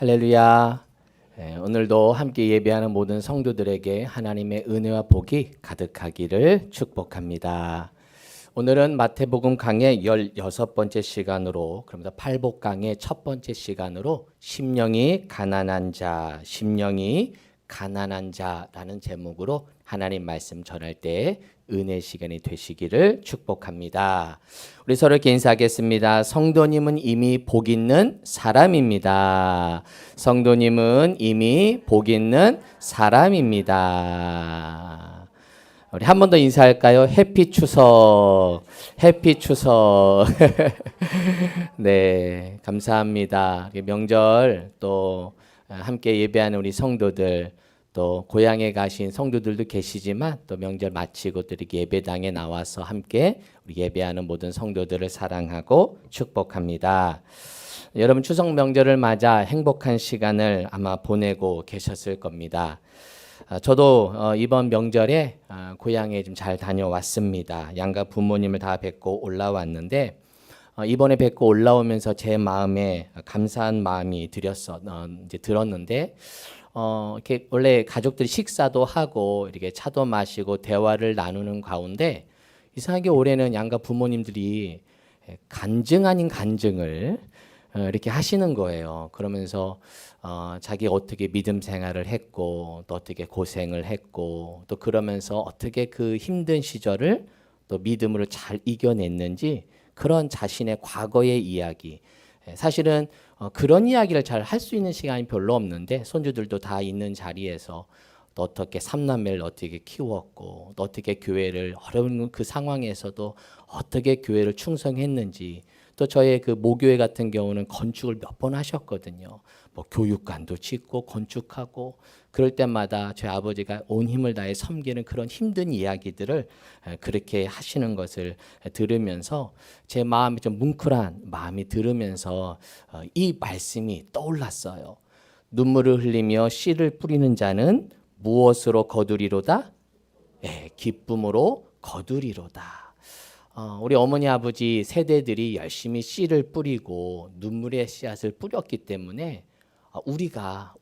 할렐루야. 오늘도 함께 예배하는 모든 성도들에게 하나님의 은혜와 복이 가득하기를 축복합니다. 오늘은 마태복음 강의 16번째 시간으로, 그러면서 팔복 강의 첫 번째 시간으로 심령이 가난한 자라는 제목으로 하나님 말씀 전할 때 은혜 시간이 되시기를 축복합니다. 우리 서로 이렇게 인사하겠습니다. 성도님은 이미 복 있는 사람입니다. 성도님은 이미 복 있는 사람입니다. 우리 한 번 더 인사할까요? 해피 추석. 해피 추석. 네, 감사합니다. 명절 또 함께 예배하는 우리 성도들, 또 고향에 가신 성도들도 계시지만 또 명절 마치고 또 이렇게 예배당에 나와서 함께 우리 예배하는 모든 성도들을 사랑하고 축복합니다. 여러분 추석 명절을 맞아 행복한 시간을 아마 보내고 계셨을 겁니다. 저도 이번 명절에 고향에 좀 잘 다녀왔습니다. 양가 부모님을 다 뵙고 올라왔는데 이번에 뵙고 올라오면서 제 마음에 감사한 마음이 들었는데 이렇게 원래 가족들이 식사도 하고 이렇게 차도 마시고 대화를 나누는 가운데 이상하게 올해는 양가 부모님들이 간증 아닌 간증을 이렇게 하시는 거예요. 그러면서 자기 어떻게 믿음 생활을 했고 또 어떻게 고생을 했고 또 그러면서 어떻게 그 힘든 시절을 또 믿음으로 잘 이겨냈는지 그런 자신의 과거의 이야기, 사실은 그런 이야기를 잘 할 수 있는 시간이 별로 없는데 손주들도 다 있는 자리에서 또 어떻게 삼남매를 어떻게 키웠고 또 어떻게 교회를 어려운 그 상황에서도 어떻게 교회를 충성했는지, 또 저의 그 모교회 같은 경우는 건축을 몇 번 하셨거든요. 뭐 교육관도 짓고 건축하고 그럴 때마다 저희 아버지가 온 힘을 다해 섬기는 그런 힘든 이야기들을 그렇게 하시는 것을 들으면서 제 마음이 좀 뭉클한 마음이 들으면서 이 말씀이 떠올랐어요. 눈물을 흘리며 씨를 뿌리는 자는 무엇으로 거두리로다? 기쁨으로 거두리로다. 우리 어머니 아버지 세대들이 열심히 씨를 뿌리고 눈물의 씨앗을 뿌렸기 때문에 우리가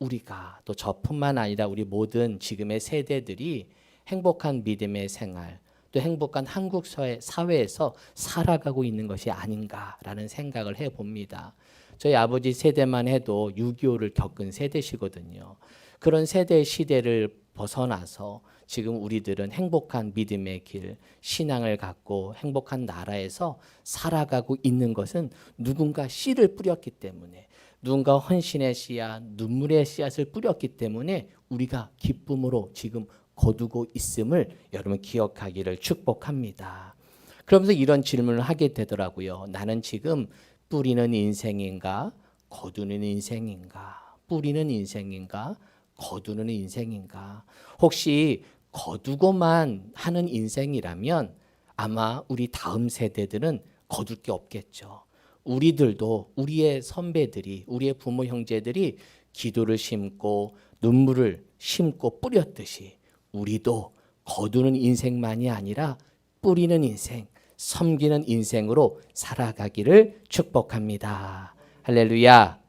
또 저뿐만 아니라 우리 모든 지금의 세대들이 행복한 믿음의 생활, 또 행복한 한국 사회에서 살아가고 있는 것이 아닌가라는 생각을 해봅니다. 저희 아버지 세대만 해도 6.25를 겪은 세대시거든요. 그런 세대의 시대를 벗어나서 지금 우리들은 행복한 믿음의 길, 신앙을 갖고 행복한 나라에서 살아가고 있는 것은 누군가 씨를 뿌렸기 때문에, 누군가 헌신의 씨앗, 눈물의 씨앗을 뿌렸기 때문에 우리가 기쁨으로 지금 거두고 있음을 여러분 기억하기를 축복합니다. 그러면서 이런 질문을 하게 되더라고요. 나는 지금 뿌리는 인생인가? 거두는 인생인가? 뿌리는 인생인가? 거두는 인생인가? 혹시 거두고만 하는 인생이라면 아마 우리 다음 세대들은 거둘 게 없겠죠. 우리들도 우리의 선배들이, 우리의 부모 형제들이 기도를 심고 눈물을 심고 뿌렸듯이 우리도 거두는 인생만이 아니라 뿌리는 인생, 섬기는 인생으로 살아가기를 축복합니다. 할렐루야.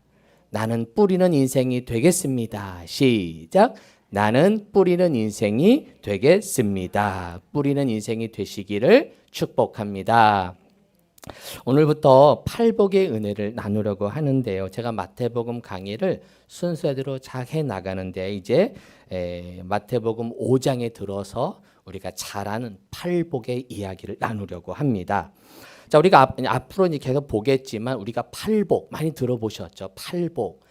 나는 뿌리는 인생이 되겠습니다. 시작. 나는 뿌리는 인생이 되겠습니다. 뿌리는 인생이 되시기를 축복합니다. 오늘부터 팔복의 은혜를 나누려고 하는데요. 제가 마태복음 강의를 순서대로 잘 해나가는데 이제 마태복음 5장에 들어서 우리가 잘 아는 팔복의 이야기를 나누려고 합니다. 자, 우리가 앞으로 이제 계속 보겠지만 우리가 팔복 많이 들어보셨죠? 팔복.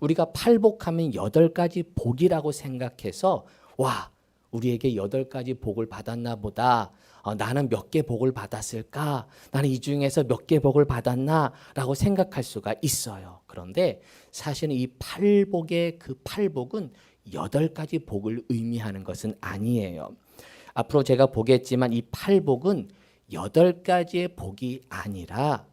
우리가 팔복하면 8가지 복이라고 생각해서 와, 우리에게 8가지 복을 받았나 보다. 나는 몇 개 복을 받았을까? 나는 이 중에서 몇 개 복을 받았나? 라고 생각할 수가 있어요. 그런데 사실은 이 팔복의 그 팔복은 8가지 복을 의미하는 것은 아니에요. 앞으로 제가 보겠지만 이 팔복은 8가지의 복이 아니라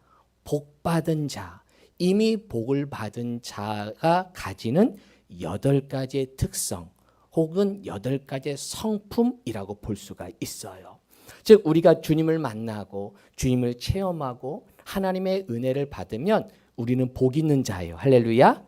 복 받은 자, 이미 복을 받은 자가 가지는 8가지의 특성 혹은 8가지의 성품이라고 볼 수가 있어요. 즉 우리가 주님을 만나고 주님을 체험하고 하나님의 은혜를 받으면 우리는 복 있는 자예요. 할렐루야.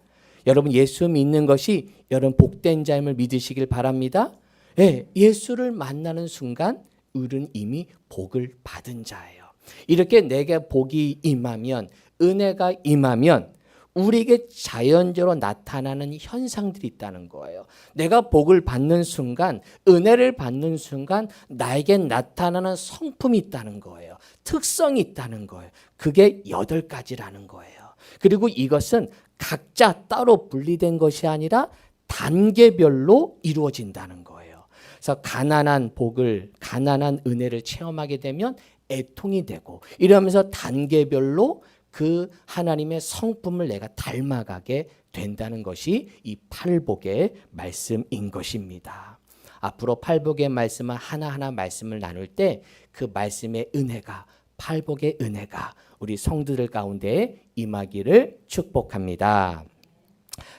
여러분 예수 믿는 것이 여러분 복된 자임을 믿으시길 바랍니다. 예, 예수를 만나는 순간 우리는 이미 복을 받은 자예요. 이렇게 내게 복이 임하면, 은혜가 임하면 우리에게 자연적으로 나타나는 현상들이 있다는 거예요. 내가 복을 받는 순간, 은혜를 받는 순간 나에게 나타나는 성품이 있다는 거예요. 특성이 있다는 거예요. 그게 8가지라는 거예요. 그리고 이것은 각자 따로 분리된 것이 아니라 단계별로 이루어진다는 거예요. 그래서 가난한 복을, 가난한 은혜를 체험하게 되면 애통이 되고, 이러면서 단계별로 그 하나님의 성품을 내가 닮아가게 된다는 것이 이 팔복의 말씀인 것입니다. 앞으로 팔복의 말씀을 하나하나 말씀을 나눌 때 그 말씀의 은혜가, 팔복의 은혜가 우리 성도들 가운데 임하기를 축복합니다.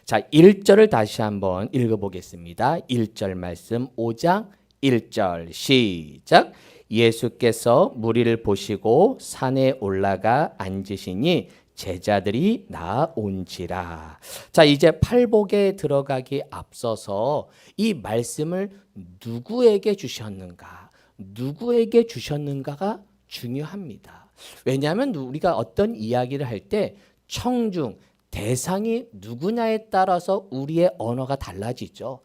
자, 1절을 다시 한번 읽어보겠습니다. 1절 말씀 5장 1절 시작. 예수께서 무리를 보시고 산에 올라가 앉으시니 제자들이 나온지라. 자, 이제 팔복에 들어가기 앞서서 이 말씀을 누구에게 주셨는가, 누구에게 주셨는가가 중요합니다. 왜냐하면 우리가 어떤 이야기를 할 때 청중, 대상이 누구냐에 따라서 우리의 언어가 달라지죠.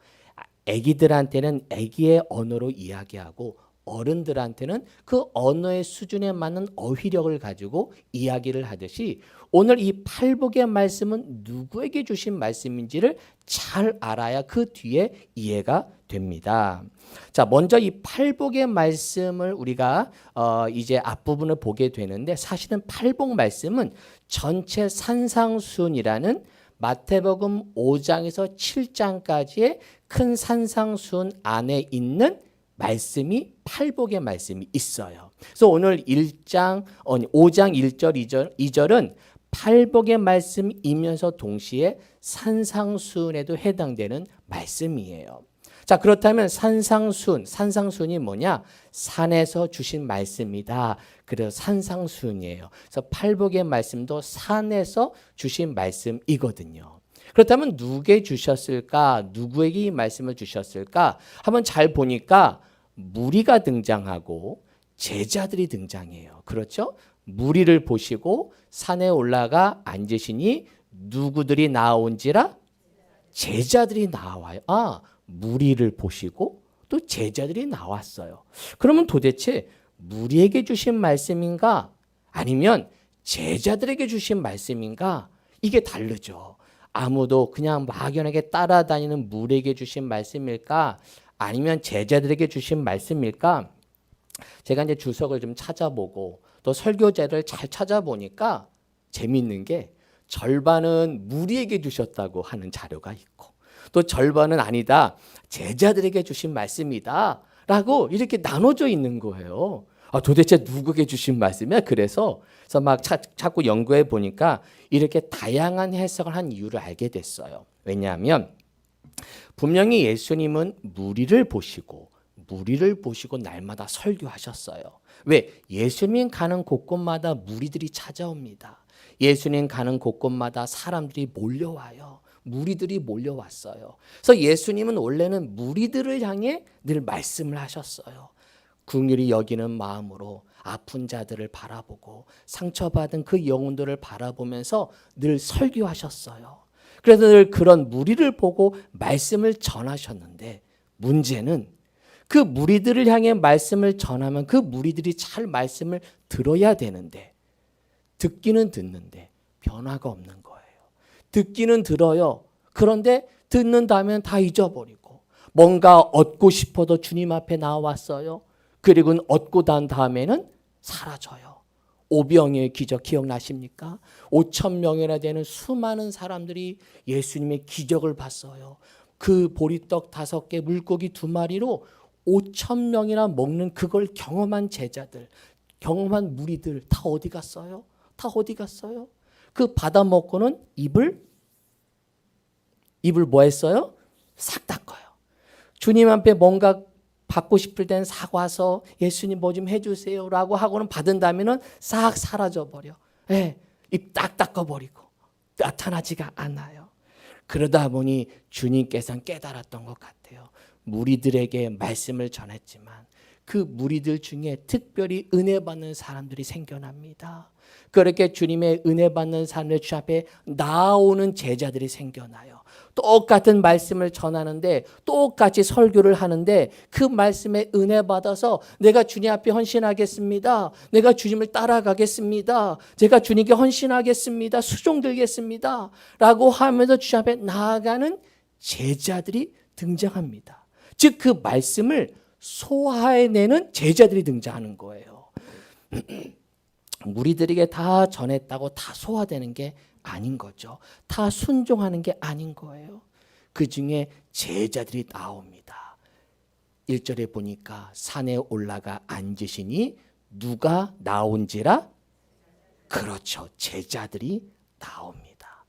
아기들한테는 아기의 언어로 이야기하고 어른들한테는 그 언어의 수준에 맞는 어휘력을 가지고 이야기를 하듯이 오늘 이 팔복의 말씀은 누구에게 주신 말씀인지를 잘 알아야 그 뒤에 이해가 됩니다. 자, 먼저 이 팔복의 말씀을 우리가 이제 앞부분을 보게 되는데, 사실은 팔복 말씀은 전체 산상수훈이라는 마태복음 5장에서 7장까지의 큰 산상수훈 안에 있는 말씀이 팔복의 말씀이 있어요. 그래서 오늘 5장 1절 2절은 팔복의 말씀이면서 동시에 산상수훈에도 해당되는 말씀이에요. 자, 그렇다면 산상수훈이 뭐냐? 산에서 주신 말씀이다. 그래서 산상수훈이에요. 그래서 팔복의 말씀도 산에서 주신 말씀이거든요. 그렇다면 누구에게 주셨을까? 누구에게 이 말씀을 주셨을까? 한번 잘 보니까 무리가 등장하고 제자들이 등장해요. 그렇죠? 무리를 보시고 산에 올라가 앉으시니 누구들이 나온지라? 제자들이 나와요. 아, 무리를 보시고 또 제자들이 나왔어요. 그러면 도대체 무리에게 주신 말씀인가? 아니면 제자들에게 주신 말씀인가? 이게 다르죠. 아무도 그냥 막연하게 따라다니는 무리에게 주신 말씀일까? 아니면 제자들에게 주신 말씀일까? 제가 이제 주석을 좀 찾아보고 또 설교자를 잘 찾아보니까 재미있는 게 절반은 무리에게 주셨다고 하는 자료가 있고 또 절반은 아니다, 제자들에게 주신 말씀이다 라고 이렇게 나눠져 있는 거예요. 도대체 누구에게 주신 말씀이야? 그래서 막 자꾸 연구해 보니까 이렇게 다양한 해석을 한 이유를 알게 됐어요. 왜냐하면 분명히 예수님은 무리를 보시고 날마다 설교하셨어요. 왜? 예수님 가는 곳곳마다 무리들이 찾아옵니다. 예수님 가는 곳곳마다 사람들이 몰려와요. 무리들이 몰려왔어요. 그래서 예수님은 원래는 무리들을 향해 늘 말씀을 하셨어요. 긍휼히 여기는 마음으로 아픈 자들을 바라보고 상처받은 그 영혼들을 바라보면서 늘 설교하셨어요. 그래서 늘 그런 무리를 보고 말씀을 전하셨는데, 문제는 그 무리들을 향해 말씀을 전하면 그 무리들이 잘 말씀을 들어야 되는데, 듣기는 듣는데 변화가 없는 거예요. 듣기는 들어요. 그런데 듣는 다음에 다 잊어버리고 뭔가 얻고 싶어도 주님 앞에 나왔어요. 그리고 얻고 난 다음에는 사라져요. 오병이의 기적 기억나십니까? 5,000명이나 되는 수많은 사람들이 예수님의 기적을 봤어요. 그 보리떡 5개, 물고기 2마리로 5,000명이나 먹는 그걸 경험한 제자들, 경험한 무리들 다 어디 갔어요? 다 어디 갔어요? 그 받아 먹고는 입을 뭐 했어요? 싹 닦아요. 주님 앞에 뭔가 받고 싶을 땐 사과서 예수님 뭐 좀 해주세요 라고 하고는 받은 다음에는 싹 사라져 버려. 입 딱 닦아버리고 나타나지가 않아요. 그러다 보니 주님께서는 깨달았던 것 같아요. 무리들에게 말씀을 전했지만 그 무리들 중에 특별히 은혜 받는 사람들이 생겨납니다. 그렇게 주님의 은혜 받는 사람들 주 앞에 나오는 제자들이 생겨나요. 똑같은 말씀을 전하는데 똑같이 설교를 하는데 그 말씀에 은혜 받아서 내가 주님 앞에 헌신하겠습니다. 내가 주님을 따라가겠습니다. 제가 주님께 헌신하겠습니다. 수종들겠습니다. 라고 하면서 주 앞에 나아가는 제자들이 등장합니다. 즉 그 말씀을 소화해내는 제자들이 등장하는 거예요. 무리들에게 다 전했다고 다 소화되는 게 아닌 거죠. 다 순종하는 게 아닌 거예요. 그 중에 제자들이 나옵니다. 1절에 보니까 산에 올라가 앉으시니 누가 나온지라? 그렇죠. 제자들이 나옵니다.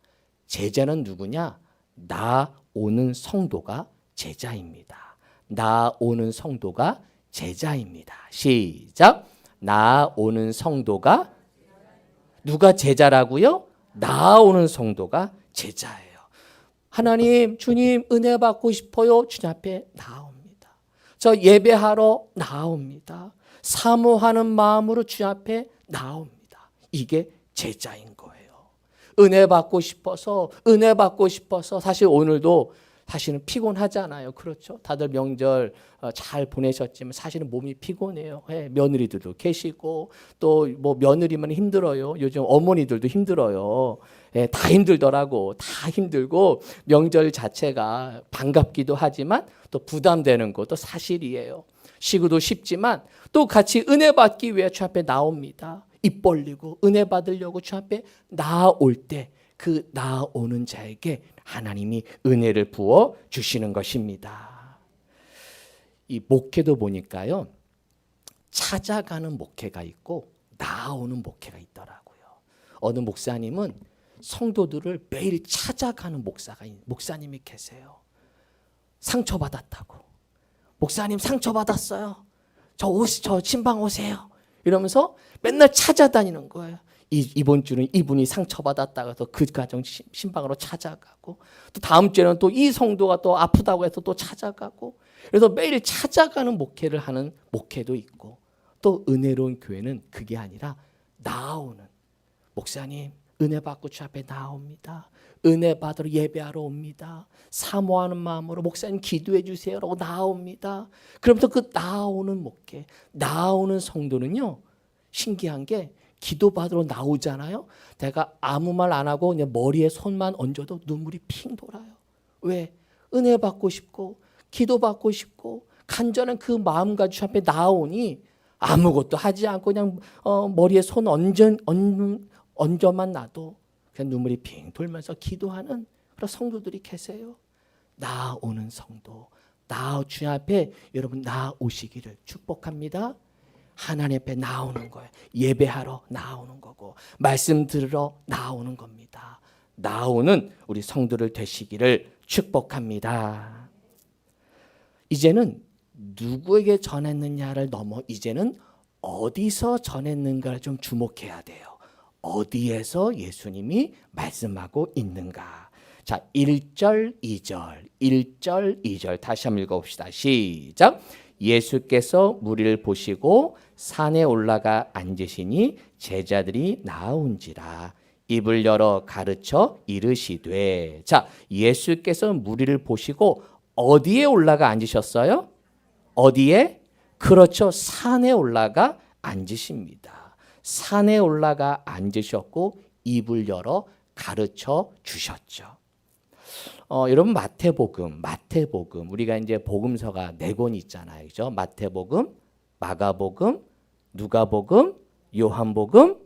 제자는 누구냐? 나오는 성도가 제자입니다. 나오는 성도가 제자입니다. 시작. 나오는 성도가 누가 제자라고요? 나오는 성도가 제자예요. 하나님, 주님 은혜 받고 싶어요. 주님 앞에 나옵니다. 저 예배하러 나옵니다. 사모하는 마음으로 주님 앞에 나옵니다. 이게 제자인 거예요. 은혜 받고 싶어서 사실 오늘도 사실은 피곤하잖아요. 그렇죠? 다들 명절 잘 보내셨지만 사실은 몸이 피곤해요. 며느리들도 계시고 또 뭐 며느리만 힘들어요. 요즘 어머니들도 힘들어요. 다 힘들더라고. 다 힘들고 명절 자체가 반갑기도 하지만 또 부담되는 것도 사실이에요. 쉬기도 쉽지만 또 같이 은혜 받기 위해 주 앞에 나옵니다. 입 벌리고 은혜 받으려고 주 앞에 나올 때 그 나오는 자에게 하나님이 은혜를 부어 주시는 것입니다. 이 목회도 보니까요. 찾아가는 목회가 있고 나오는 목회가 있더라고요. 어느 목사님은 성도들을 매일 찾아가는 목사님이 계세요. 상처받았다고. 목사님 상처받았어요. 저 신방 오세요. 이러면서 맨날 찾아다니는 거예요. 이번 주는 이분이 상처받았다고 해서 그 가정 신방으로 찾아가고 또 다음 주에는 또 이 성도가 또 아프다고 해서 또 찾아가고 그래서 매일 찾아가는 목회를 하는 목회도 있고 또 은혜로운 교회는 그게 아니라 나오는 목사님 은혜 받고 주 앞에 나옵니다. 은혜 받으러 예배하러 옵니다. 사모하는 마음으로 목사님 기도해 주세요라고 나옵니다. 그러면서 그 나오는 목회, 나오는 성도는요. 신기한 게 기도 받으러 나오잖아요. 내가 아무 말 안 하고 그냥 머리에 손만 얹어도 눈물이 핑 돌아요. 왜? 은혜 받고 싶고 기도 받고 싶고 간절한 그 마음 가지고 주 앞에 나오니 아무것도 하지 않고 그냥 머리에 손 얹어만 놔도 그냥 눈물이 핑 돌면서 기도하는 그런 성도들이 계세요. 나오는 성도, 주 앞에 여러분 나오시기를 축복합니다. 하나님 앞에 나오는 거예요. 예배하러 나오는 거고 말씀 들으러 나오는 겁니다. 나오는 우리 성도들 되시기를 축복합니다. 이제는 누구에게 전했느냐를 넘어 이제는 어디서 전했는가를 좀 주목해야 돼요. 어디에서 예수님이 말씀하고 있는가. 자, 1절, 2절 다시 한번 읽어봅시다. 시작. 예수께서 무리를 보시고 산에 올라가 앉으시니 제자들이 나온지라 입을 열어 가르쳐 이르시되. 자, 예수께서 무리를 보시고 어디에 올라가 앉으셨어요? 어디에? 그렇죠. 산에 올라가 앉으십니다. 산에 올라가 앉으셨고 입을 열어 가르쳐 주셨죠. 여러분 마태복음 우리가 이제 복음서가 4권 있잖아요. 그죠? 마태복음, 마가복음, 누가복음, 요한복음,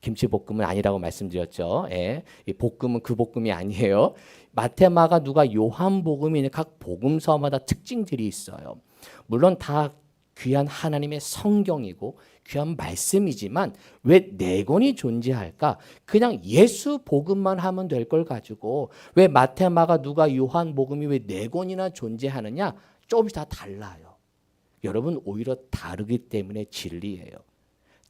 김치볶음은 아니라고 말씀드렸죠. 예. 이 볶음은 그 볶음이 아니에요. 마태, 마가, 누가, 요한복음이 각 복음서마다 특징들이 있어요. 물론 다 귀한 하나님의 성경이고 귀한 말씀이지만 왜 4권이 존재할까? 그냥 예수 복음만 하면 될 걸 가지고 왜 마태, 마가, 누가, 요한 복음이 왜 4권이나 존재하느냐? 조금씩 다 달라요. 여러분 오히려 다르기 때문에 진리예요.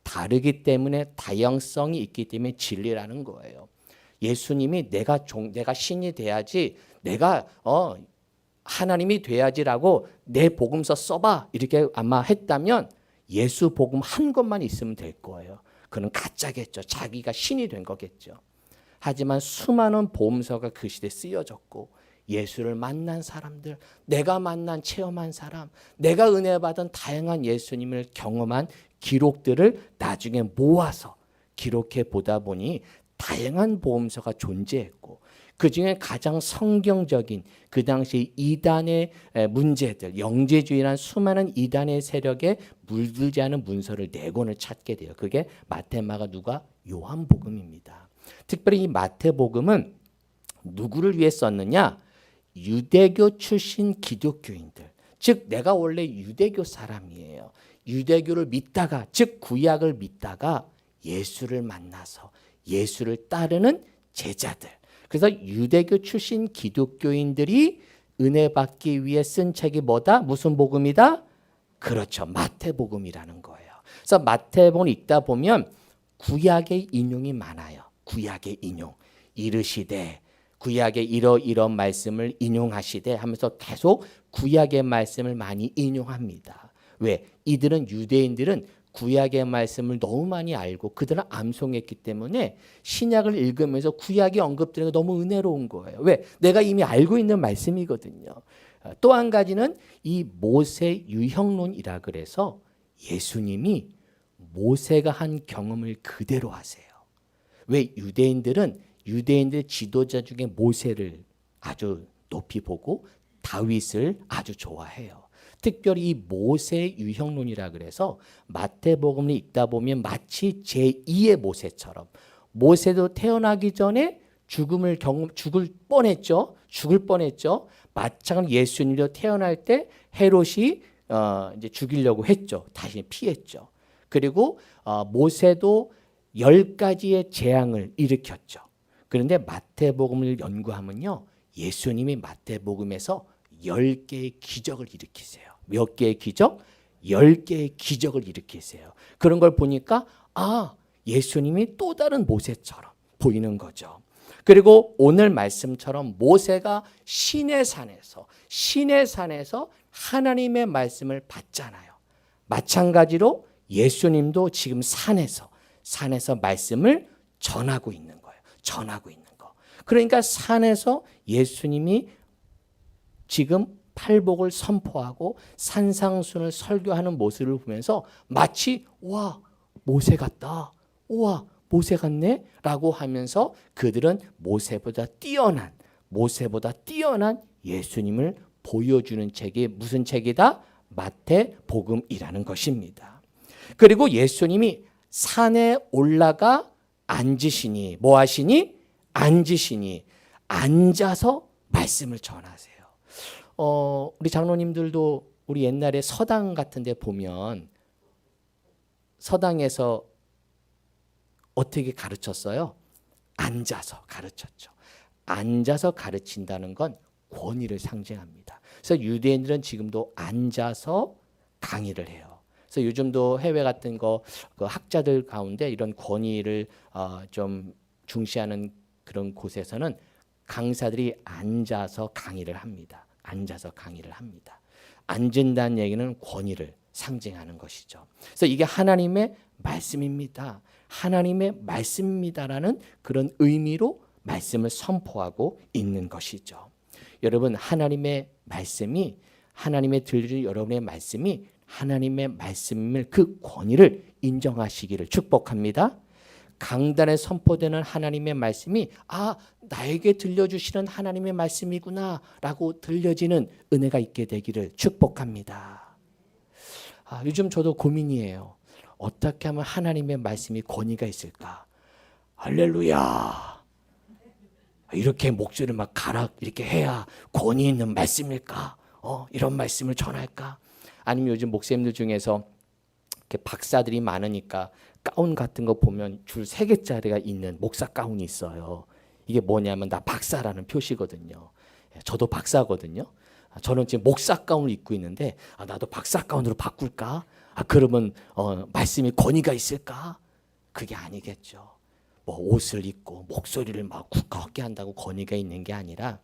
다르기 때문에 다양성이 있기 때문에 진리라는 거예요. 예수님이 내가 신이 돼야지, 내가 하나님이 돼야지라고 내 복음서 써봐 이렇게 아마 했다면 예수 복음 한 권만 있으면 될 거예요. 그는 가짜겠죠. 자기가 신이 된 거겠죠. 하지만 수많은 복음서가 그 시대에 쓰여졌고 예수를 만난 사람들, 내가 만난 체험한 사람, 내가 은혜 받은 다양한 예수님을 경험한 기록들을 나중에 모아서 기록해 보다 보니 다양한 복음서가 존재했고 그중에 가장 성경적인 그 당시 이단의 문제들, 영재주의란 수많은 이단의 세력에 물들지 않은 문서를 네 권을 찾게 돼요. 그게 마태, 마가, 누가, 요한복음입니다. 특별히 이 마태복음은 누구를 위해 썼느냐? 유대교 출신 기독교인들, 즉 내가 원래 유대교 사람이에요. 유대교를 믿다가, 즉 구약을 믿다가 예수를 만나서 예수를 따르는 제자들, 그래서 유대교 출신 기독교인들이 은혜 받기 위해 쓴 책이 뭐다? 무슨 복음이다? 그렇죠. 마태복음이라는 거예요. 그래서 마태복음 읽다 보면 구약의 인용이 많아요. 구약의 인용. 이르시되, 구약의 이런 말씀을 인용하시되 하면서 계속 구약의 말씀을 많이 인용합니다. 왜? 이들은, 유대인들은 구약의 말씀을 너무 많이 알고 그들은 암송했기 때문에 신약을 읽으면서 구약이 언급되는 게 너무 은혜로운 거예요. 왜? 내가 이미 알고 있는 말씀이거든요. 또 한 가지는 이 모세 유형론이라 그래서 예수님이 모세가 한 경험을 그대로 하세요. 왜? 유대인들 지도자 중에 모세를 아주 높이 보고 다윗을 아주 좋아해요. 특별히 이 모세 유형론이라 그래서 마태복음을 읽다 보면 마치 제2의 모세처럼, 모세도 태어나기 전에 죽을 뻔했죠. 마찬가지로 예수님도 태어날 때 헤롯이 이제 죽이려고 했죠. 다시 피했죠. 그리고 모세도 10가지의 재앙을 일으켰죠. 그런데 마태복음을 연구하면요, 예수님이 마태복음에서 10개의 기적을 일으키세요. 몇 개의 기적? 10개의 기적을 일으키세요. 그런 걸 보니까 예수님이 또 다른 모세처럼 보이는 거죠. 그리고 오늘 말씀처럼 모세가 시내 산에서 하나님의 말씀을 받잖아요. 마찬가지로 예수님도 지금 산에서 말씀을 전하고 있는 거예요. 그러니까 산에서 예수님이 지금 팔복을 선포하고 산상순을 설교하는 모습을 보면서 마치 모세 같다. 모세 같네? 라고 하면서 그들은 모세보다 뛰어난 예수님을 보여주는 책이 무슨 책이다? 마태복음이라는 것입니다. 그리고 예수님이 산에 올라가 앉으시니, 뭐 하시니? 앉아서 말씀을 전하세요. 우리 장로님들도 우리 옛날에 서당 같은 데 보면 서당에서 어떻게 가르쳤어요? 앉아서 가르쳤죠. 앉아서 가르친다는 건 권위를 상징합니다. 그래서 유대인들은 지금도 앉아서 강의를 해요. 그래서 요즘도 해외 같은 그 학자들 가운데 이런 권위를 좀 중시하는 그런 곳에서는 강사들이 앉아서 강의를 합니다. 앉은다는 얘기는 권위를 상징하는 것이죠. 그래서 이게 하나님의 말씀입니다라는 그런 의미로 말씀을 선포하고 있는 것이죠. 여러분, 하나님의 들려줄 여러분의 말씀이 하나님의 말씀을, 그 권위를 인정하시기를 축복합니다. 강단에 선포되는 하나님의 말씀이 나에게 들려주시는 하나님의 말씀이구나 라고 들려지는 은혜가 있게 되기를 축복합니다. 요즘 저도 고민이에요. 어떻게 하면 하나님의 말씀이 권위가 있을까? 할렐루야, 이렇게 목소리를 막 이렇게 해야 권위 있는 말씀일까? 이런 말씀을 전할까? 아니면 요즘 목사님들 중에서 이렇게 박사들이 많으니까 가운 같은 거 보면 줄 3개짜리가 있는 목사 가운이 있어요. 이게 뭐냐면 나 박사라는 표시거든요. 저도 박사거든요. 저는 지금 목사 가운을 입고 있는데 나도 박사 가운으로 바꿀까? 그러면 말씀이 권위가 있을까? 그게 아니겠죠. 뭐 옷을 입고 목소리를 막 굳건하게 한다고 권위가 있는 게 아니라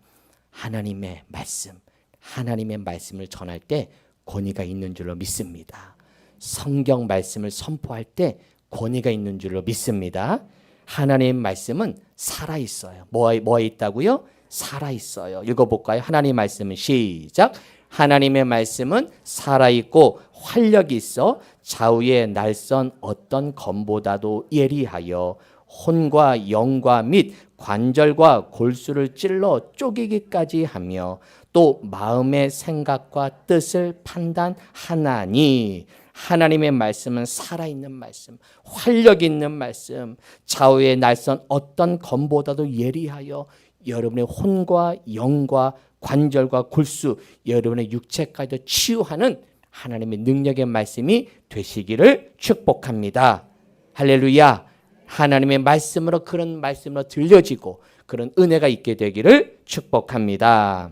하나님의 말씀을 전할 때 권위가 있는 줄로 믿습니다. 성경 말씀을 선포할 때 권위가 있는 줄로 믿습니다. 하나님의 말씀은 살아있어요. 뭐에 있다고요? 살아있어요. 읽어볼까요? 하나님의 말씀은 시작. 하나님의 말씀은 살아있고 활력이 있어 좌우의 날선 어떤 검보다도 예리하여 혼과 영과 및 관절과 골수를 찔러 쪼개기까지 하며 또 마음의 생각과 뜻을 판단하나니 하나님의 말씀은 살아있는 말씀, 활력 있는 말씀, 좌우의 날선 어떤 검보다도 예리하여 여러분의 혼과 영과 관절과 골수, 여러분의 육체까지도 치유하는 하나님의 능력의 말씀이 되시기를 축복합니다. 할렐루야. 하나님의 말씀으로 그런 말씀으로 들려지고 그런 은혜가 있게 되기를 축복합니다.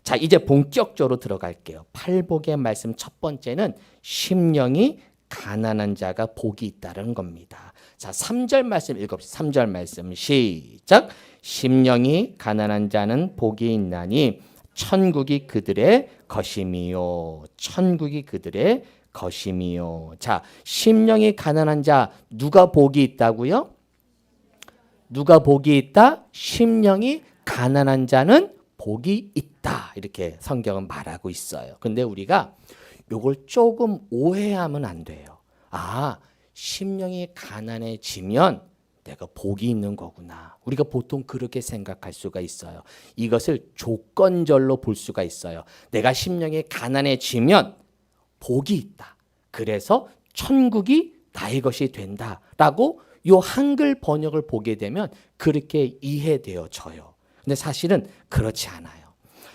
자, 이제 본격적으로 들어갈게요. 팔복의 말씀 첫 번째는 심령이 가난한 자가 복이 있다는 겁니다. 자, 3절 말씀 읽읍시다. 3절 말씀 시작. 심령이 가난한 자는 복이 있나니 천국이 그들의 것임이요. 천국이 그들의 것임이요. 자, 심령이 가난한 자 누가 복이 있다고요? 누가 복이 있다? 심령이 가난한 자는 복이 있다. 이렇게 성경은 말하고 있어요. 근데 우리가 요걸 조금 오해하면 안 돼요. 아, 심령이 가난해지면 내가 복이 있는 거구나. 우리가 보통 그렇게 생각할 수가 있어요. 이것을 조건절로 볼 수가 있어요. 내가 심령이 가난해지면 복이 있다. 그래서 천국이 나의 것이 된다라고 요 한글 번역을 보게 되면 그렇게 이해되어져요. 근데 사실은 그렇지 않아요.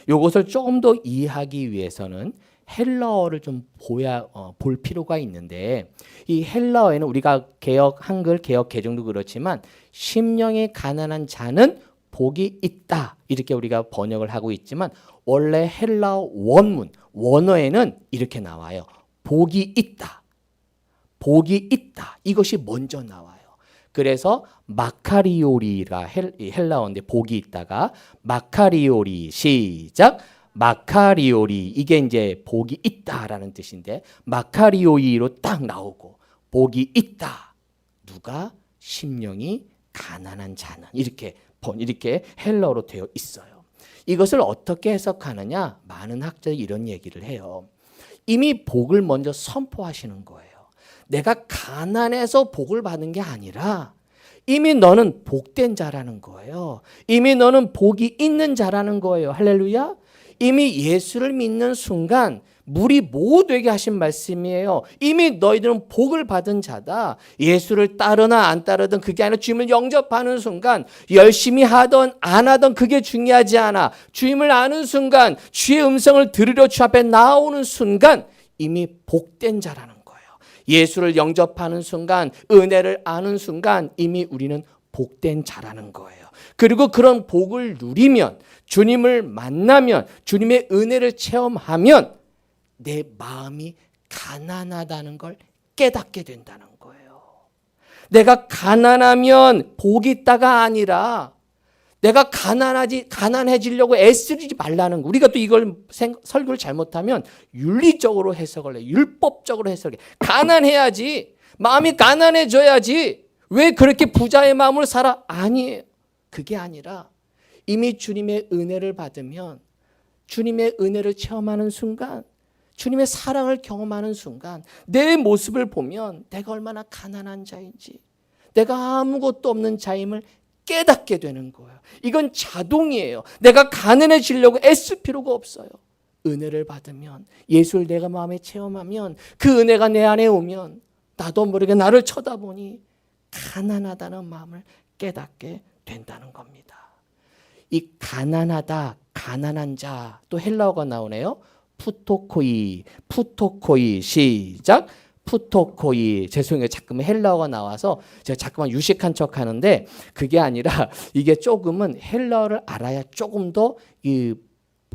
요것을 조금 더 이해하기 위해서는 헬라어를 좀 볼 필요가 있는데 이 헬라어에는 우리가 한글 개역 개정도 그렇지만 심령이 가난한 자는 복이 있다 이렇게 우리가 번역을 하고 있지만 원래 헬라어 원어에는 이렇게 나와요. 복이 있다. 복이 있다. 이것이 먼저 나와요. 그래서 마카리오리가 헬라어인데 복이 있다가 마카리오리 시작. 마카리오리 이게 이제 복이 있다라는 뜻인데 마카리오이로 딱 나오고 복이 있다. 누가? 심령이 가난한 자는 이렇게 헬라어로 되어 있어요. 이것을 어떻게 해석하느냐? 많은 학자들이 이런 얘기를 해요. 이미 복을 먼저 선포하시는 거예요. 내가 가난해서 복을 받은 게 아니라 이미 너는 복된 자라는 거예요. 이미 너는 복이 있는 자라는 거예요. 할렐루야. 이미 예수를 믿는 순간 물이 뭐 되게 하신 말씀이에요. 이미 너희들은 복을 받은 자다. 예수를 따르나 안 따르든 그게 아니라 주님을 영접하는 순간 열심히 하던 안 하던 그게 중요하지 않아. 주님을 아는 순간 주의 음성을 들으려 주 앞에 나오는 순간 이미 복된 자라는 거예요. 예수를 영접하는 순간 은혜를 아는 순간 이미 우리는 복된 자라는 거예요. 그리고 그런 복을 누리면 주님을 만나면 주님의 은혜를 체험하면 내 마음이 가난하다는 걸 깨닫게 된다는 거예요. 내가 가난하면 복이 있다가 아니라 내가 가난해지려고 애쓰지 말라는 거. 우리가 또 이걸 설교를 잘못하면 윤리적으로 해석을 해. 율법적으로 해석을 해. 가난해야지. 마음이 가난해져야지. 왜 그렇게 부자의 마음을 살아? 아니에요. 그게 아니라 이미 주님의 은혜를 받으면 주님의 은혜를 체험하는 순간 주님의 사랑을 경험하는 순간 내 모습을 보면 내가 얼마나 가난한 자인지 내가 아무것도 없는 자임을 깨닫게 되는 거예요. 이건 자동이에요. 내가 가난해지려고 애쓸 필요가 없어요. 은혜를 받으면 예수를 내가 마음에 체험하면 그 은혜가 내 안에 오면 나도 모르게 나를 쳐다보니 가난하다는 마음을 깨닫게 된다는 겁니다. 이 가난하다, 가난한 자, 또 헬라어가 나오네요. 푸토코이 시작. 푸토코이. 죄송해요. 자꾸만 헬라어가 나와서 제가 자꾸만 유식한 척 하는데 그게 아니라 이게 조금은 헬라어를 알아야 조금 더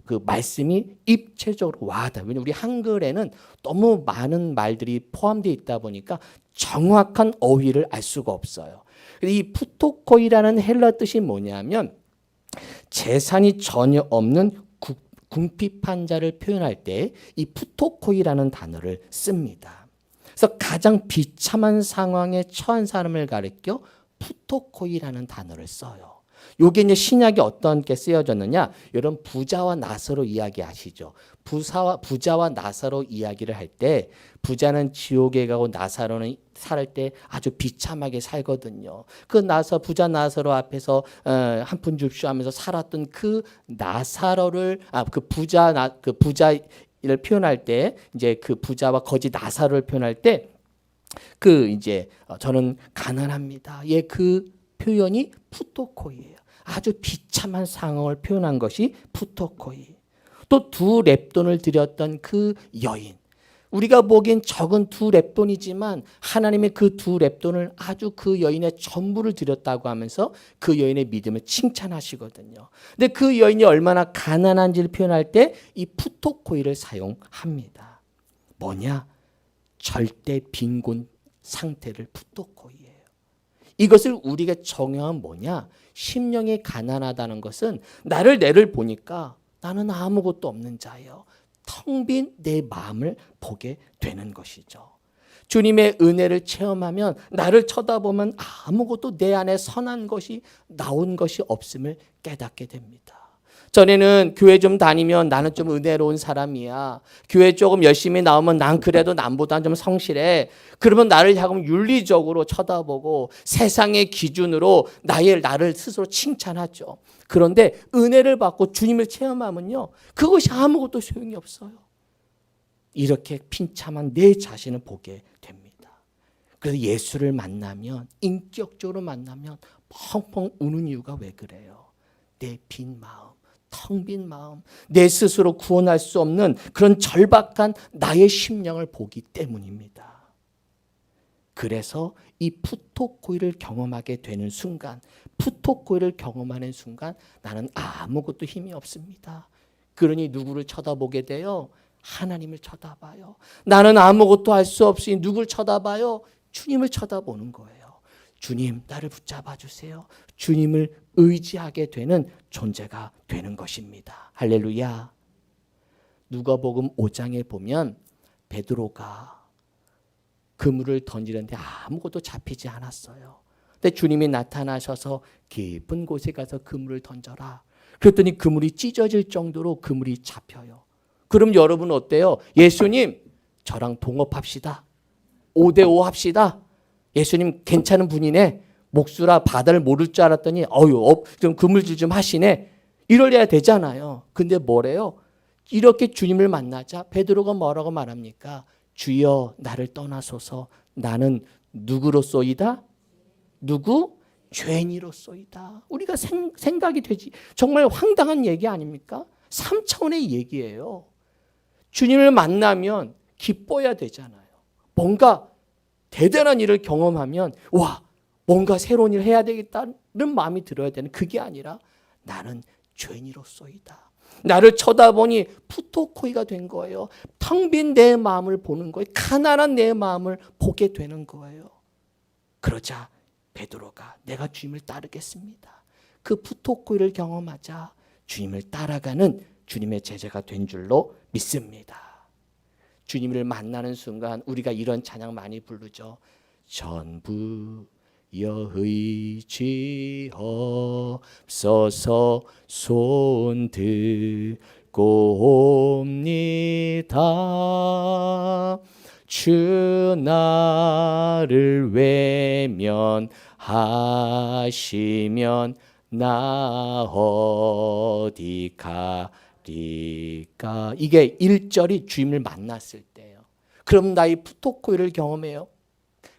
그 말씀이 입체적으로 와닿아요. 왜냐하면 우리 한글에는 너무 많은 말들이 포함되어 있다 보니까 정확한 어휘를 알 수가 없어요. 이 푸토코이라는 헬라 뜻이 뭐냐면 재산이 전혀 없는 궁핍한 자를 표현할 때 이 푸토코이라는 단어를 씁니다. 그래서 가장 비참한 상황에 처한 사람을 가리켜 푸토코이라는 단어를 써요. 요게 이제 신약에 어떻게 쓰여졌느냐? 여러분 부자와 나사로 이야기 아시죠? 부자와 나사로 이야기를 할 때 부자는 지옥에 가고 나사로는 살 때 아주 비참하게 살거든요. 그 부자 나사로 앞에서 한 푼 줍쇼 하면서 살았던 그 나사로를 그 부자를 표현할 때 이제 그 부자와 거지 나사로를 표현할 때 그 이제 저는 가난합니다. 예, 그 표현이 푸토코이예요. 아주 비참한 상황을 표현한 것이 푸토코이. 또 2렙돈을 드렸던 그 여인. 우리가 보기엔 적은 2렙돈이지만 하나님의 그 2렙돈을 아주 그 여인의 전부를 드렸다고 하면서 그 여인의 믿음을 칭찬하시거든요. 근데 그 여인이 얼마나 가난한지를 표현할 때 이 푸토코이를 사용합니다. 뭐냐? 절대 빈곤 상태를 푸토코이예요. 이것을 우리가 정의하면 뭐냐? 심령이 가난하다는 것은 나를 보니까 나는 아무것도 없는 자예요. 텅 빈 내 마음을 보게 되는 것이죠. 주님의 은혜를 체험하면 나를 쳐다보면 아무것도 내 안에 선한 것이 나온 것이 없음을 깨닫게 됩니다. 전에는 교회 좀 다니면 나는 좀 은혜로운 사람이야. 교회 조금 열심히 나오면 난 그래도 남보다는 좀 성실해. 그러면 나를 향하면 윤리적으로 쳐다보고 세상의 기준으로 나를 스스로 칭찬하죠. 그런데 은혜를 받고 주님을 체험하면요. 그것이 아무것도 소용이 없어요. 이렇게 빈참한 내 자신을 보게 됩니다. 그래서 예수를 만나면 인격적으로 만나면 펑펑 우는 이유가 왜 그래요? 내 빈 마음. 텅 빈 마음, 내 스스로 구원할 수 없는 그런 절박한 나의 심령을 보기 때문입니다. 그래서 이 푸토코이를 경험하게 되는 순간, 푸토코이를 경험하는 순간 나는 아무것도 힘이 없습니다. 그러니 누구를 쳐다보게 돼요? 하나님을 쳐다봐요. 나는 아무것도 할 수 없으니 누굴 쳐다봐요? 주님을 쳐다보는 거예요. 주님, 나를 붙잡아 주세요. 주님을 의지하게 되는 존재가 되는 것입니다. 할렐루야. 누가복음 5장에 보면 베드로가 그물을 던지는데 아무것도 잡히지 않았어요. 근데 주님이 나타나셔서 깊은 곳에 가서 그물을 던져라. 그랬더니 그물이 찢어질 정도로 그물이 잡혀요. 그럼 여러분 어때요? 예수님, 저랑 동업합시다. 5대5 합시다. 예수님 괜찮은 분이네. 목수라 바다를 모를 줄 알았더니 좀 그물질 좀 하시네. 이럴래야 되잖아요. 근데 뭐래요? 이렇게 주님을 만나자 베드로가 뭐라고 말합니까? 주여 나를 떠나소서. 나는 누구로소이다? 누구? 죄인이로소이다. 우리가 생각이 되지. 정말 황당한 얘기 아닙니까? 3차원의 얘기예요. 주님을 만나면 기뻐야 되잖아요. 뭔가 대단한 일을 경험하면 와, 뭔가 새로운 일을 해야 되겠다는 마음이 들어야 되는 그게 아니라 나는 죄인이로소이다. 나를 쳐다보니 푸토코이가 된 거예요. 텅 빈 내 마음을 보는 거예요. 가난한 내 마음을 보게 되는 거예요. 그러자 베드로가 내가 주님을 따르겠습니다. 그 푸토코이를 경험하자 주님을 따라가는 주님의 제자가 된 줄로 믿습니다. 주님을 만나는 순간 우리가 이런 찬양 많이 부르죠. 전부 의지없어서 손 들고 옵니다. 주 나를 외면하시면 나 어디 가리까. 이게 1절이 주님을 만났을 때예요. 그럼 나의 푸토코이를 경험해요.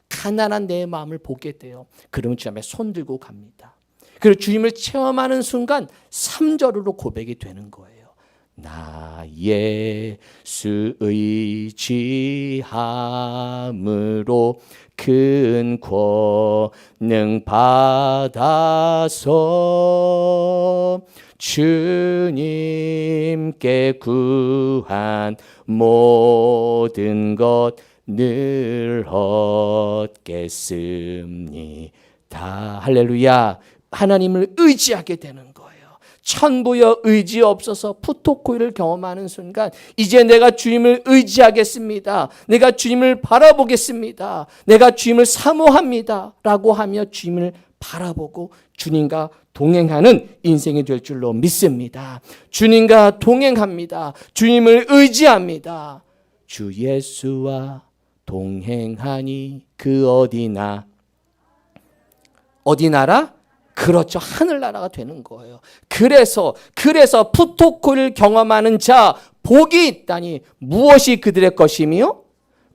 가난한 내 마음을 보게 돼요. 그러면 주님의 손 들고 갑니다. 그리고 주님을 체험하는 순간 3절로 고백이 되는 거예요. 나 예수 의지함으로 큰 권능 받아서 주님께 구한 모든 것 늘 얻겠습니다. 할렐루야. 하나님을 의지하게 되는 거예요. 천부여 의지 없어서 푸토코이를 경험하는 순간 이제 내가 주님을 의지하겠습니다. 내가 주님을 바라보겠습니다. 내가 주님을 사모합니다. 라고 하며 주님을 바라보고 주님과 동행하는 인생이 될 줄로 믿습니다. 주님과 동행합니다. 주님을 의지합니다. 주 예수와 동행하니 그 어디나 어디나라? 그렇죠. 하늘나라가 되는 거예요. 그래서 푸토코를 경험하는 자 복이 있다니 무엇이 그들의 것이며?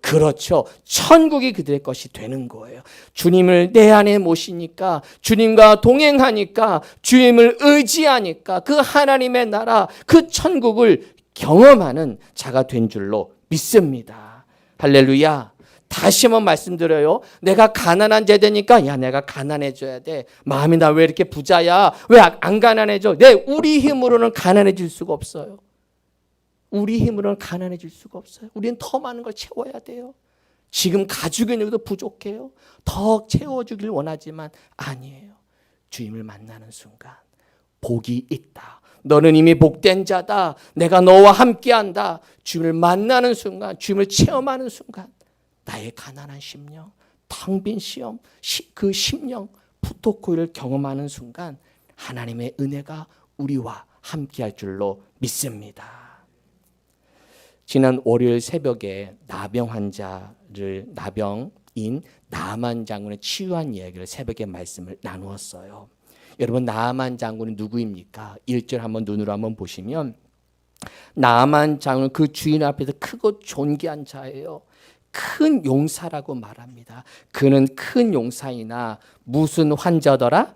그렇죠. 천국이 그들의 것이 되는 거예요. 주님을 내 안에 모시니까, 주님과 동행하니까, 주님을 의지하니까 그 하나님의 나라, 그 천국을 경험하는 자가 된 줄로 믿습니다. 할렐루야. 다시 한번 말씀드려요. 내가 가난한 자되니까 야 내가 가난해져야 돼. 마음이 나 왜 이렇게 부자야? 왜 안 가난해져? 우리 힘으로는 가난해질 수가 없어요. 우리 힘으로는 가난해질 수가 없어요. 우리는 더 많은 걸 채워야 돼요. 지금 가지고 있는 것도 부족해요. 더 채워주길 원하지만 아니에요. 주님을 만나는 순간 복이 있다. 너는 이미 복된 자다. 내가 너와 함께한다. 주님을 만나는 순간, 주님을 체험하는 순간 나의 가난한 심령, 텅 빈 시험, 그 심령, 푸토코이를 경험하는 순간 하나님의 은혜가 우리와 함께할 줄로 믿습니다. 지난 월요일 새벽에 나병인 나만 장군의 치유한 이야기를 새벽에 말씀을 나누었어요. 여러분 나만 장군이 누구입니까? 1절 한번 눈으로 한번 보시면 나만 장군은 그 주인 앞에서 크고 존귀한 자예요. 큰 용사라고 말합니다. 그는 큰 용사이나 무슨 환자더라?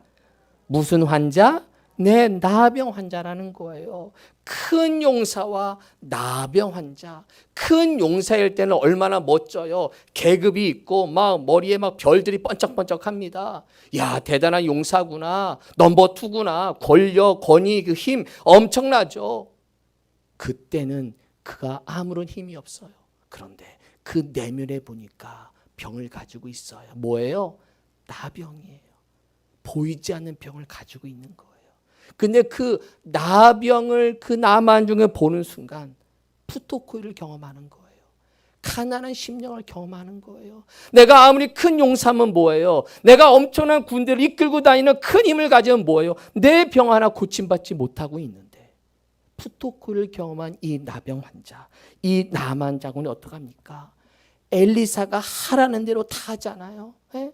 무슨 환자? 네, 나병 환자라는 거예요. 큰 용사와 나병 환자. 큰 용사일 때는 얼마나 멋져요. 계급이 있고 막 머리에 막 별들이 번쩍번쩍합니다. 야, 대단한 용사구나. 넘버 2구나. 권력, 권위, 그 힘 엄청나죠. 그때는 그가 아무런 힘이 없어요. 그런데 그 내면에 보니까 병을 가지고 있어요. 뭐예요? 나병이에요. 보이지 않는 병을 가지고 있는 거예요. 근데 그 나병을 그 나만 중에 보는 순간 푸토코이를 경험하는 거예요. 가난한 심령을 경험하는 거예요. 내가 아무리 큰 용사면 뭐예요? 내가 엄청난 군대를 이끌고 다니는 큰 힘을 가지면 뭐예요? 내 병 하나 고침받지 못하고 있는데 푸토코이를 경험한 이 나병 환자, 이 나만 장군이 어떡합니까? 엘리사가 하라는 대로 다 하잖아요. 예?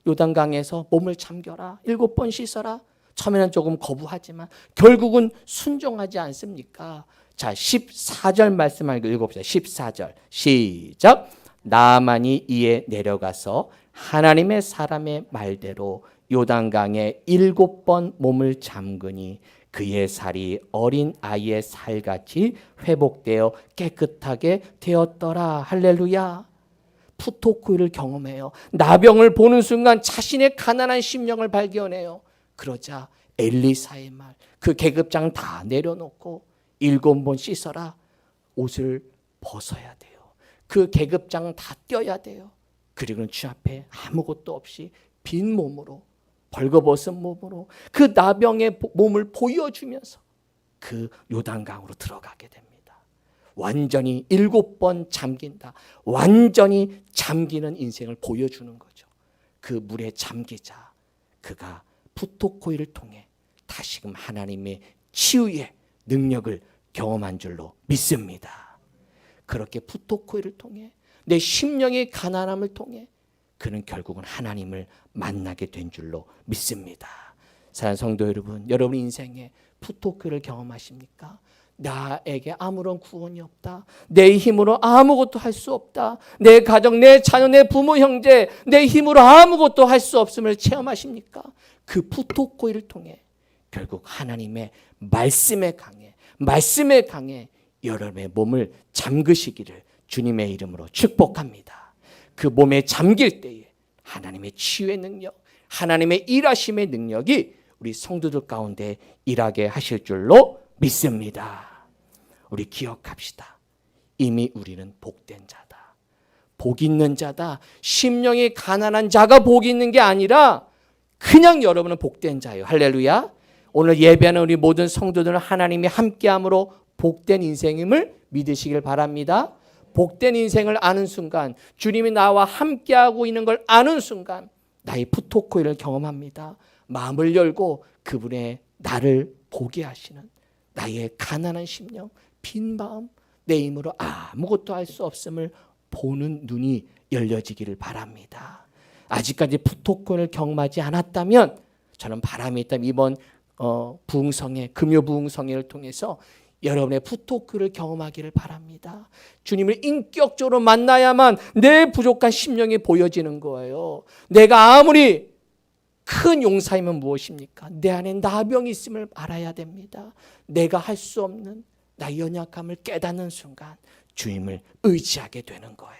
요단강에서 몸을 잠겨라. 7번 씻어라. 처음에는 조금 거부하지만 결국은 순종하지 않습니까? 자, 14절 말씀 읽어봅시다. 14절 시작. 나만이 이에 내려가서 하나님의 사람의 말대로 요단강에 7번 몸을 잠그니 그의 살이 어린 아이의 살같이 회복되어 깨끗하게 되었더라. 할렐루야. 푸토코이를 경험해요. 나병을 보는 순간 자신의 가난한 심령을 발견해요. 그러자 엘리사의 말, 그 계급장 다 내려놓고 7번 씻어라. 옷을 벗어야 돼요. 그 계급장 다 떼어야 돼요. 그리고는 주 앞에 아무것도 없이 빈 몸으로, 벌거벗은 몸으로 그 나병의 몸을 보여주면서 그 요단강으로 들어가게 됩니다. 완전히 7번 잠긴다. 완전히 잠기는 인생을 보여주는 거죠. 그 물에 잠기자 그가 푸토코이를 통해 다시금 하나님의 치유의 능력을 경험한 줄로 믿습니다. 그렇게 푸토코이를 통해 내 심령의 가난함을 통해 그는 결국은 하나님을 만나게 된 줄로 믿습니다. 사랑하는 성도 여러분, 여러분 인생에 푸토코이를 경험하십니까? 나에게 아무런 구원이 없다. 내 힘으로 아무것도 할 수 없다. 내 가정, 내 자녀, 내 부모, 형제, 내 힘으로 아무것도 할 수 없음을 체험하십니까? 그 푸토코이를 통해 결국 하나님의 말씀에 강해 여러분의 몸을 잠그시기를 주님의 이름으로 축복합니다. 그 몸에 잠길 때에 하나님의 치유의 능력, 하나님의 일하심의 능력이 우리 성도들 가운데 일하게 하실 줄로 믿습니다. 우리 기억합시다. 이미 우리는 복된 자다. 복 있는 자다. 심령이 가난한 자가 복 있는 게 아니라 그냥 여러분은 복된 자예요. 할렐루야. 오늘 예배하는 우리 모든 성도들은 하나님이 함께함으로 복된 인생임을 믿으시길 바랍니다. 복된 인생을 아는 순간, 주님이 나와 함께하고 있는 걸 아는 순간 나의 푸토코이를 경험합니다. 마음을 열고 그분의 나를 보게 하시는 나의 가난한 심령, 빈 마음, 내 힘으로 아무것도 할 수 없음을 보는 눈이 열려지기를 바랍니다. 아직까지 푸토코이를 경험하지 않았다면 저는 바람이 있다면 이번 부흥성회, 금요 부흥성회를 통해서 여러분의 푸토크를 경험하기를 바랍니다. 주님을 인격적으로 만나야만 내 부족한 심령이 보여지는 거예요. 내가 아무리 큰 용사이면 무엇입니까? 내 안에 나병이 있음을 알아야 됩니다. 내가 할 수 없는 나의 연약함을 깨닫는 순간 주님을 의지하게 되는 거예요.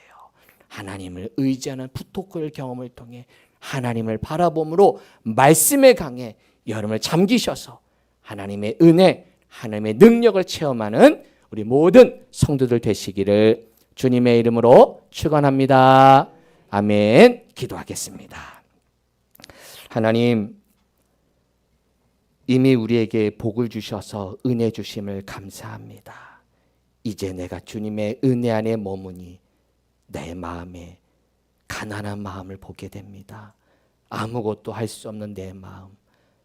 하나님을 의지하는 푸토크의 경험을 통해 하나님을 바라봄으로 말씀에 강해 여러분을 잠기셔서 하나님의 은혜, 하나님의 능력을 체험하는 우리 모든 성도들 되시기를 주님의 이름으로 축원합니다. 아멘. 기도하겠습니다. 하나님, 이미 우리에게 복을 주셔서 은혜 주심을 감사합니다. 이제 내가 주님의 은혜 안에 머무니 내 마음에 가난한 마음을 보게 됩니다. 아무것도 할 수 없는 내 마음,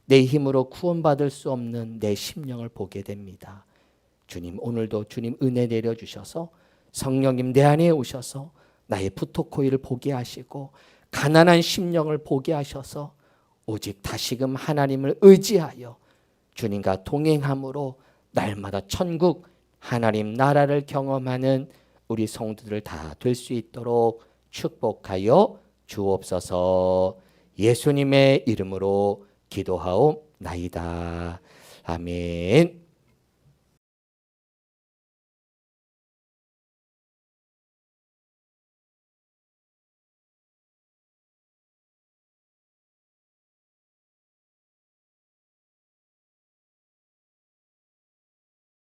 내 힘으로 구원받을 수 없는 내 심령을 보게 됩니다. 주님, 오늘도 주님 은혜 내려주셔서 성령님 내 안에 오셔서 나의 푸토코이를 보게 하시고 가난한 심령을 보게 하셔서 오직 다시금 하나님을 의지하여 주님과 동행함으로 날마다 천국 하나님 나라를 경험하는 우리 성도들 다 될 수 있도록 축복하여 주옵소서. 예수님의 이름으로 기도하옵나이다. 아멘.